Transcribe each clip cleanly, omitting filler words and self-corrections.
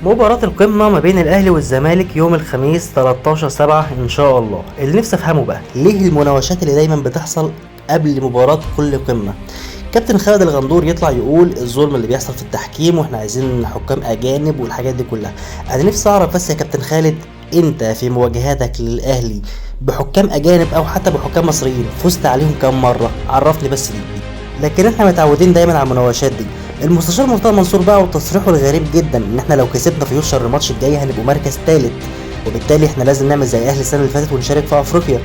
مباراة القمة ما بين الأهلي والزمالك يوم الخميس 13/7 إن شاء الله. اللي نفسي أفهمه بقى، ليه المناوشات اللي دايما بتحصل قبل مباراة كل قمة؟ كابتن خالد الغندور يطلع يقول الظلم اللي بيحصل في التحكيم واحنا عايزين حكام أجانب والحاجات دي كلها. أنا نفسي أعرف بس يا كابتن خالد، أنت في مواجهاتك للأهلي بحكام أجانب أو حتى بحكام مصريين فزت عليهم كام مرة؟ عرفني بس دي. لكن احنا متعودين دايما على المناوشات دي. المستشار مرتضى منصور بقى وتصريحه الغريب جدا ان احنا لو كسبنا في يوشر الماتش الجاي هنبقوا مركز ثالث، وبالتالي احنا لازم نعمل زي اهلي السنه اللي فاتت ونشارك في افريقيا.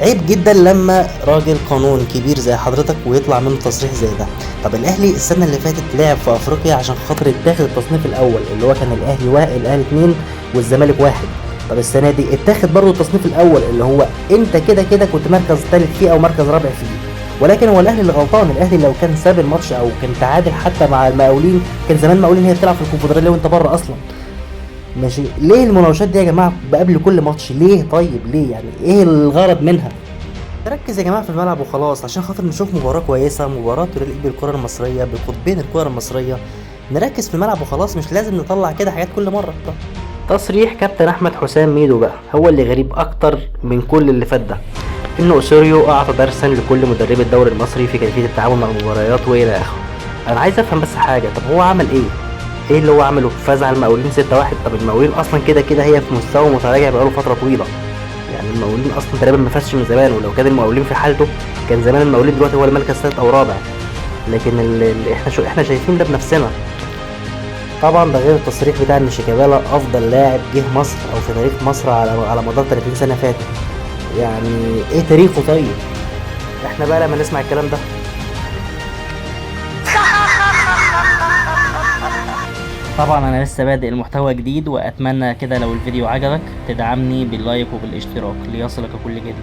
عيب جدا لما راجل قانون كبير زي حضرتك ويطلع منه تصريح زي ده. طب الاهلي السنه اللي فاتت لعب في افريقيا عشان خاطر يتاخد التصنيف الاول اللي هو كان الاهلي الاهلي 2 والزمالك 1. طب السنه دي اتاخد برضه التصنيف الاول اللي هو انت كده كده كنت مركز ثالث فيه او مركز رابع فيه. ولكن هو الاهلي اللي غلطان. الاهلي لو كان ساب الماتش او كان تعادل حتى مع المقاولين كان زمان المقاولين هي بتلعب في الكونفدراليه وانت بره اصلا. ماشي، ليه المناوشات دي يا جماعه قبل كل ماتش؟ ليه؟ طيب ليه؟ يعني ايه الغرض منها؟ نركز يا جماعه في الملعب وخلاص عشان خاطر نشوف مباراه كويسه، مباراه تليق بالكره المصريه بقطبين الكره المصريه. نركز في الملعب وخلاص، مش لازم نطلع كده حاجات كل مره. تصريح كابتن احمد حسام ميدو بقى هو اللي غريب اكتر من كل اللي فات ده، ان اوسوريو اعطى درسا لكل مدربي الدوري المصري في كيفيه التعامل مع المباريات والى اخره. انا عايز افهم بس حاجه، طب هو عمل ايه؟ ايه اللي هو عمله؟ فاز على المقاولين 6-1. طب المقاولين اصلا كده كده هي في مستوى متراجع بقاله فتره طويله، يعني المقاولين اصلا تقريبا ما فازش من زمان، ولو كان المقاولين في حالته كان زمان المقاولين دلوقتي هو المركز ثالث او رابع. لكن اللي احنا شايفين ده بنفسنا. طبعا ده غير التصريح بتاع ان شيكابالا افضل لاعب جه مصر او في تاريخ مصر على مدار 30 سنه فاتت. يعني ايه تاريخه طيب؟ احنا بقى لما نسمع الكلام ده. طبعا انا لسه بادئ المحتوى جديد، واتمنى كده لو الفيديو عجبك تدعمني باللايك وبالاشتراك ليصلك كل جديد.